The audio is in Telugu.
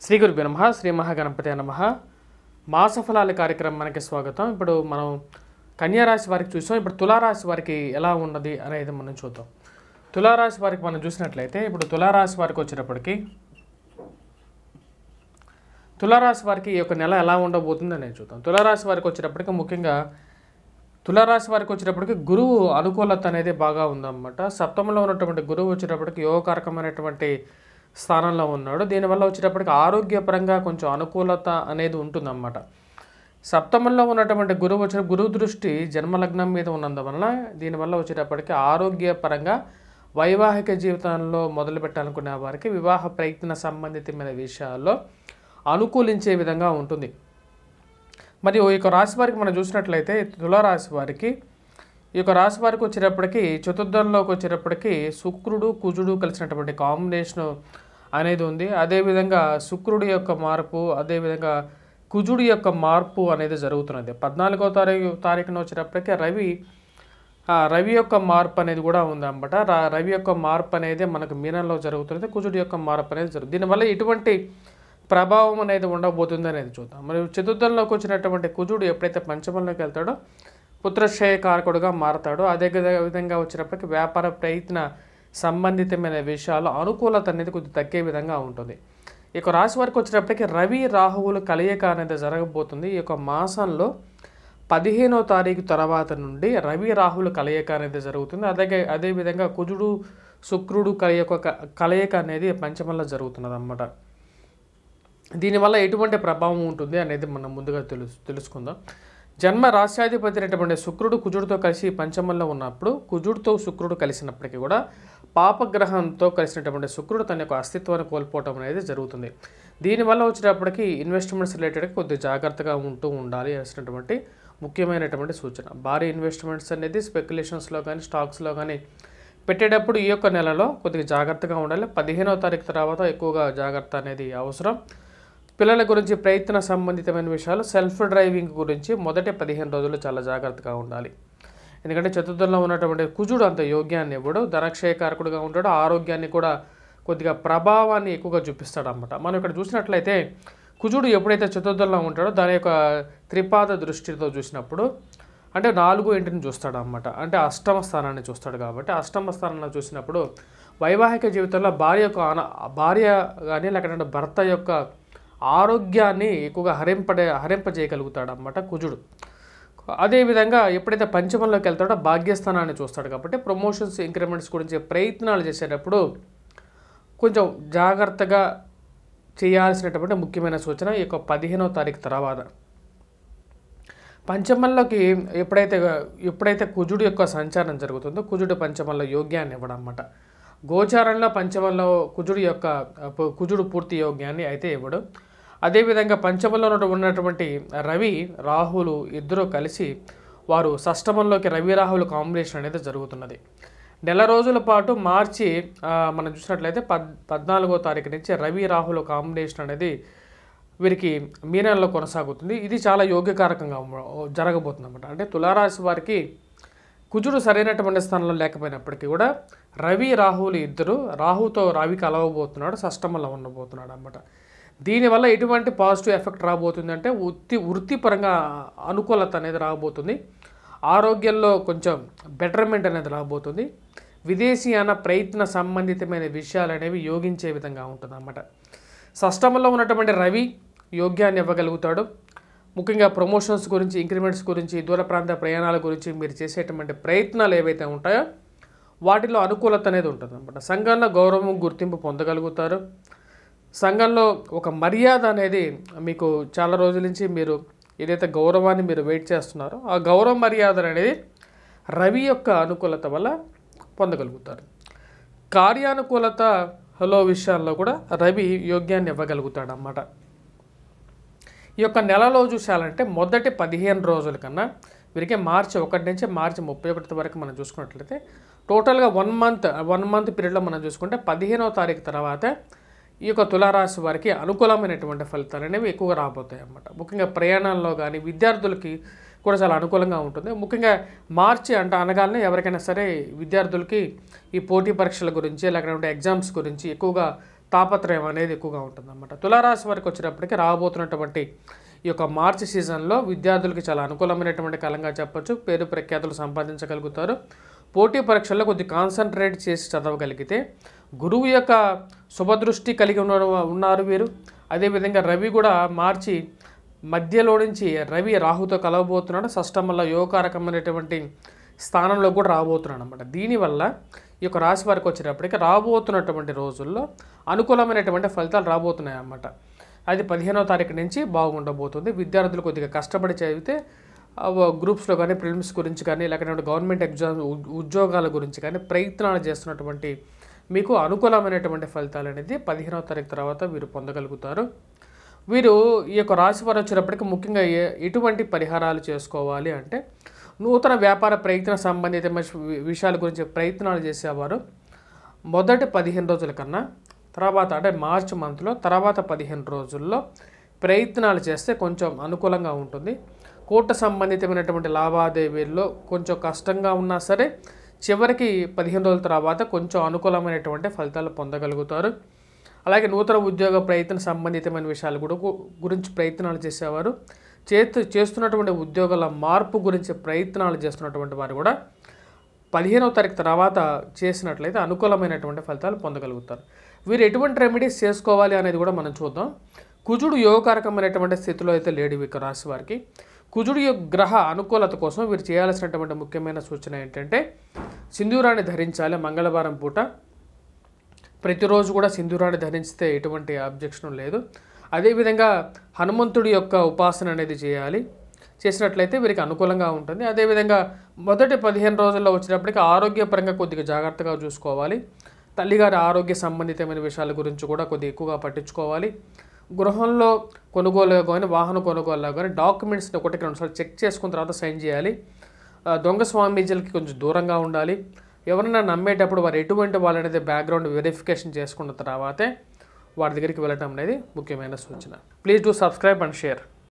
శ్రీ గురుభ్యో నమః. శ్రీ మహాగణపతి నమః. మాసఫలాల కార్యక్రమానికి స్వాగతం. ఇప్పుడు మనం కన్యారాశి వారికి చూసాం. ఇప్పుడు తులారాశి వారికి ఎలా ఉన్నది అనేది మనం చూద్దాం. తులారాశి వారికి మనం చూసినట్లయితే ఇప్పుడు తులారాశి వారికి వచ్చేటప్పటికి తులారాశి వారికి ఈ యొక్క నెల ఎలా ఉండబోతుంది అనేది చూద్దాం. తులారాశి వారికి వచ్చేటప్పటికి ముఖ్యంగా తులారాశి వారికి వచ్చేటప్పటికి గురువు అనుకూలత అనేది బాగా ఉందన్నమాట. సప్తమంలో ఉన్నటువంటి గురువు వచ్చేటప్పటికి యోగకారకమైనటువంటి స్థానంలో ఉన్నాడు. దీనివల్ల వచ్చేటప్పటికి ఆరోగ్యపరంగా కొంచెం అనుకూలత అనేది ఉంటుందన్నమాట. సప్తమంలో ఉన్నటువంటి గురువు వచ్చిన గురువు దృష్టి జన్మలగ్నం మీద ఉన్నందువలన దీనివల్ల వచ్చేటప్పటికి ఆరోగ్యపరంగా వైవాహిక జీవితంలో మొదలు పెట్టాలనుకునే వారికి వివాహ ప్రయత్న సంబంధితమైన విషయాల్లో అనుకూలించే విధంగా ఉంటుంది. మరియు ఈ యొక్క రాశి వారికి మనం చూసినట్లయితే తులారాశి వారికి ఈ యొక్క రాశి వారికి వచ్చేటప్పటికి చతుర్థంలోకి వచ్చేటప్పటికి శుక్రుడు కుజుడు కలిసినటువంటి కాంబినేషన్ అనేది ఉంది. అదేవిధంగా శుక్రుడి యొక్క మార్పు, అదేవిధంగా కుజుడి యొక్క మార్పు అనేది జరుగుతున్నది. 14వ తారీఖున వచ్చేటప్పటికి రవి యొక్క మార్పు అనేది కూడా ఉందన్నమాట. రవి యొక్క మార్పు అనేది మనకు మీనంలో జరుగుతున్నది. కుజుడి యొక్క మార్పు అనేది జరుగుతుంది. దీనివల్ల ఎటువంటి ప్రభావం అనేది ఉండబోతుంది అనేది చూద్దాం. మరియు చతుర్థంలోకి వచ్చినటువంటి కుజుడు ఎప్పుడైతే పంచమంలోకి వెళ్తాడో పుత్రశ్రేయకారకుడుగా మారతాడు. అదే విధంగా వచ్చినప్పటికీ వ్యాపార ప్రయత్న సంబంధితమైన విషయాలు అనుకూలత అనేది కొద్దిగా తగ్గే విధంగా ఉంటుంది. ఈ యొక్క రాశి వారికి వచ్చేటప్పటికి రవి రాహువులు కలయిక అనేది జరగబోతుంది. ఈ యొక్క మాసంలో 15వ తారీఖు తర్వాత నుండి రవి రాహువులు కలయిక అనేది జరుగుతుంది. అదేవిధంగా కుజుడు శుక్రుడు కలయిక అనేది పంచమంలో జరుగుతున్నది అన్నమాట. దీనివల్ల ఎటువంటి ప్రభావం ఉంటుంది అనేది మనం ముందుగా తెలుసుకుందాం. జన్మ రాశ్యాధిపతి అయినటువంటి శుక్రుడు కుజుడితో కలిసి పంచమంలో ఉన్నప్పుడు కుజుడితో శుక్రుడు కలిసినప్పటికీ కూడా పాపగ్రహంతో కలిసినటువంటి శుక్రుడు తన యొక్క అస్తిత్వాన్ని కోల్పోవడం అనేది జరుగుతుంది. దీనివల్ల వచ్చేటప్పటికి ఇన్వెస్ట్మెంట్స్ రిలేటెడ్గా కొద్దిగా జాగ్రత్తగా ఉండాలి అనేసినటువంటి ముఖ్యమైనటువంటి సూచన. భారీ ఇన్వెస్ట్మెంట్స్ అనేది స్పెక్యులేషన్స్లో కానీ స్టాక్స్లో కానీ పెట్టేటప్పుడు ఈ యొక్క నెలలో కొద్దిగా జాగ్రత్తగా ఉండాలి. 15వ తారీఖు తర్వాత ఎక్కువగా జాగ్రత్త అనేది అవసరం. పిల్లల గురించి ప్రయత్న సంబంధితమైన విషయాలు సెల్ఫ్ డ్రైవింగ్ గురించి మొదటి 15 రోజులు చాలా జాగ్రత్తగా ఉండాలి. ఎందుకంటే చతుర్థంలో ఉన్నటువంటి కుజుడు అంత యోగ్యాన్ని ఇవ్వడు, ధనక్షయకారకుడుగా ఉంటాడు, ఆరోగ్యాన్ని కూడా కొద్దిగా ప్రభావాన్ని ఎక్కువగా చూపిస్తాడు అన్నమాట. మనం ఇక్కడ చూసినట్లయితే కుజుడు ఎప్పుడైతే చతుర్థంలో ఉంటాడో దాని యొక్క త్రిపాద దృష్టితో చూసినప్పుడు అంటే 4 ఇంటిని చూస్తాడు అన్నమాట. అంటే అష్టమ స్థానాన్ని చూస్తాడు. కాబట్టి అష్టమ స్థానాన్ని చూసినప్పుడు వైవాహిక జీవితంలో భార్య కానీ లేకపోతే భర్త యొక్క ఆరోగ్యాన్ని ఎక్కువగా హరింపజేయగలుగుతాడు అన్నమాట కుజుడు. అదేవిధంగా ఎప్పుడైతే పంచమంలోకి వెళ్తాడో భాగ్యస్థానాన్ని చూస్తాడు. కాబట్టి ప్రమోషన్స్ ఇంక్రిమెంట్స్ గురించి ప్రయత్నాలు చేసేటప్పుడు కొంచెం జాగ్రత్తగా చేయాల్సినటువంటి ముఖ్యమైన సూచన ఈ యొక్క 15వ తారీఖు తర్వాత. పంచమంలోకి ఎప్పుడైతే కుజుడు యొక్క సంచారం జరుగుతుందో కుజుడు పంచమంలో యోగ్యాన్ని ఇవ్వడం అన్నమాట. గోచారంలో పంచమంలో కుజుడు పూర్తి యోగ్యాన్ని అయితే ఇవ్వడు. అదేవిధంగా పంచమంలో ఉన్నటువంటి రవి రాహులు ఇద్దరూ కలిసి వారు షష్టమంలోకి రవి రాహులు కాంబినేషన్ అనేది జరుగుతున్నది. నెల రోజుల పాటు మార్చి మనం చూసినట్లయితే 14వ తారీఖు నుంచి రవి రాహుల కాంబినేషన్ అనేది వీరికి మీనంలో కొనసాగుతుంది. ఇది చాలా యోగ్యకారకంగా జరగబోతుంది అన్నమాట. అంటే తులారాశి వారికి కుజుడు సరైనటువంటి స్థానంలో లేకపోయినప్పటికీ కూడా రవి రాహువులు ఇద్దరు రాహుతో రవి కలవబోతున్నాడు, షష్టమంలో ఉండబోతున్నాడు అన్నమాట. దీనివల్ల ఎటువంటి పాజిటివ్ ఎఫెక్ట్ రాబోతుంది అంటే వృత్తిపరంగా అనుకూలత అనేది రాబోతుంది. ఆరోగ్యంలో కొంచెం బెటర్మెంట్ అనేది రాబోతుంది. విదేశీయాన ప్రయత్న సంబంధితమైన విషయాలు అనేవి యోగించే విధంగా ఉంటుంది అన్నమాట. షష్టమంలో ఉన్నటువంటి రవి యోగ్యాన్ని ఇవ్వగలుగుతాడు. ముఖ్యంగా ప్రమోషన్స్ గురించి, ఇంక్రిమెంట్స్ గురించి, దూర ప్రాంత ప్రయాణాల గురించి మీరు చేసేటువంటి ప్రయత్నాలు ఏవైతే ఉంటాయో వాటిలో అనుకూలత అనేది ఉంటుంది అన్నమాట. సంఘంలో గౌరవం గుర్తింపు పొందగలుగుతారు. సంఘంలో ఒక మర్యాద అనేది మీకు చాలా రోజుల నుంచి మీరు ఏదైతే గౌరవాన్ని మీరు వెయిట్ చేస్తున్నారో ఆ గౌరవ మర్యాద అనేది రవి యొక్క అనుకూలత వల్ల పొందగలుగుతారు. కార్యానుకూలతలో విషయాల్లో కూడా రవి యోగ్యాన్ని ఇవ్వగలుగుతాడు అన్నమాట. ఈ యొక్క నెలలో చూసాలంటే మొదటి 15 రోజుల కన్నా వీరికి మార్చి 1 నుంచి మార్చి 31 వరకు మనం చూసుకున్నట్లయితే టోటల్గా 1 మంత్ పీరియడ్లో మనం చూసుకుంటే 15వ తారీఖు తర్వాత ఈ యొక్క తులారాశి వారికి అనుకూలమైనటువంటి ఫలితాలు అనేవి ఎక్కువగా రాబోతాయి అన్నమాట. ముఖ్యంగా ప్రయాణాల్లో కానీ విద్యార్థులకి కూడా చాలా అనుకూలంగా ఉంటుంది. ముఖ్యంగా మార్చి అనగానే ఎవరికైనా సరే విద్యార్థులకి ఈ పోటీ పరీక్షల గురించి లేకపోతే ఎగ్జామ్స్ గురించి ఎక్కువగా తాపత్రయం అనేది ఎక్కువగా ఉంటుందన్నమాట. తులారాశి వారికి వచ్చేటప్పటికి రాబోతున్నటువంటి ఈ యొక్క మార్చి సీజన్లో విద్యార్థులకి చాలా అనుకూలమైనటువంటి కాలంగా చెప్పొచ్చు. పేరు ప్రఖ్యాతులు సంపాదించగలుగుతారు. పోటీ పరీక్షల్లో కొద్ది కాన్సన్ట్రేట్ చేసి చదవగలిగితే గురువు యొక్క శుభదృష్టి కలిగి ఉన్నారు వీరు. అదేవిధంగా రవి కూడా మార్చి మధ్యలో నుంచి రవి రాహుతో కలవబోతున్నాడు. షష్టమంలో యోగకారకమైనటువంటి స్థానంలో కూడా రాబోతున్నాడు అనమాట. దీనివల్ల ఈ యొక్క రాశి వారికి వచ్చేటప్పటికి రాబోతున్నటువంటి రోజుల్లో అనుకూలమైనటువంటి ఫలితాలు రాబోతున్నాయి అన్నమాట. అది 15వ తారీఖు నుంచి బాగుండబోతుంది. విద్యార్థులు కొద్దిగా కష్టపడి చదివితే గ్రూప్స్లో కానీ ప్రిలిమ్స్ గురించి కానీ లేకపోతే గవర్నమెంట్ ఎగ్జామ్ ఉద్యోగాల గురించి కానీ ప్రయత్నాలు చేస్తున్నటువంటి మీకు అనుకూలమైనటువంటి ఫలితాలు అనేది 15వ తారీఖు తర్వాత వీరు పొందగలుగుతారు. వీరు ఈ యొక్క రాశి వారు వచ్చేటప్పటికి ముఖ్యంగా ఎటువంటి పరిహారాలు చేసుకోవాలి అంటే నూతన వ్యాపార ప్రయత్న సంబంధిత విషయాల గురించి ప్రయత్నాలు చేసేవారు మొదటి 15 రోజుల కన్నా తర్వాత అంటే మార్చి మంత్లో తర్వాత 15 రోజుల్లో ప్రయత్నాలు చేస్తే కొంచెం అనుకూలంగా ఉంటుంది. కోర్టు సంబంధితమైనటువంటి లావాదేవీల్లో కొంచెం కష్టంగా ఉన్నా సరే చివరికి 15 రోజుల తర్వాత కొంచెం అనుకూలమైనటువంటి ఫలితాలు పొందగలుగుతారు. అలాగే నూతన ఉద్యోగ ప్రయత్న సంబంధితమైన విషయాలు కూడా గురించి ప్రయత్నాలు చేసేవారు చేస్తున్నటువంటి ఉద్యోగాల మార్పు గురించి ప్రయత్నాలు చేస్తున్నటువంటి వారు కూడా 15వ తారీఖు తర్వాత చేసినట్లయితే అనుకూలమైనటువంటి ఫలితాలు పొందగలుగుతారు. వీరు ఎటువంటి రెమెడీస్ చేసుకోవాలి అనేది కూడా మనం చూద్దాం. కుజుడు యోగకారకమైనటువంటి స్థితిలో అయితే లేడు ఈ రాశి వారికి. కుజుడు గ్రహ అనుకూలత కోసం వీరు చేయాల్సినటువంటి ముఖ్యమైన సూచన ఏంటంటే సింధూరాన్ని ధరించాలి. మంగళవారం పూట ప్రతిరోజు కూడా సింధూరాన్ని ధరిస్తే ఎటువంటి అబ్జెక్షన్ లేదు. అదేవిధంగా హనుమంతుడి యొక్క ఉపాసన అనేది చేసినట్లయితే వీరికి అనుకూలంగా ఉంటుంది. అదేవిధంగా మొదటి 15 రోజుల్లో వచ్చినప్పటికీ ఆరోగ్యపరంగా కొద్దిగా జాగ్రత్తగా చూసుకోవాలి. తల్లిగారి ఆరోగ్య సంబంధితమైన విషయాల గురించి కూడా కొద్దిగా ఎక్కువగా పట్టించుకోవాలి. గృహంలో కొనుగోలు కానీ వాహన కొనుగోలు కానీ డాక్యుమెంట్స్ని ఒకటికి 2 సార్లు చెక్ చేసుకున్న తర్వాత సైన్ చేయాలి. దొంగ స్వామీజీలకి కొంచెం దూరంగా ఉండాలి. ఎవరైనా నమ్మేటప్పుడు వారు ఎటువంటి వాళ్ళనేది బ్యాక్గ్రౌండ్ వెరిఫికేషన్ చేసుకున్న తర్వాతే వారి దగ్గరికి వెళ్ళటం అనేది ముఖ్యమైన సూచన. Please do subscribe and share.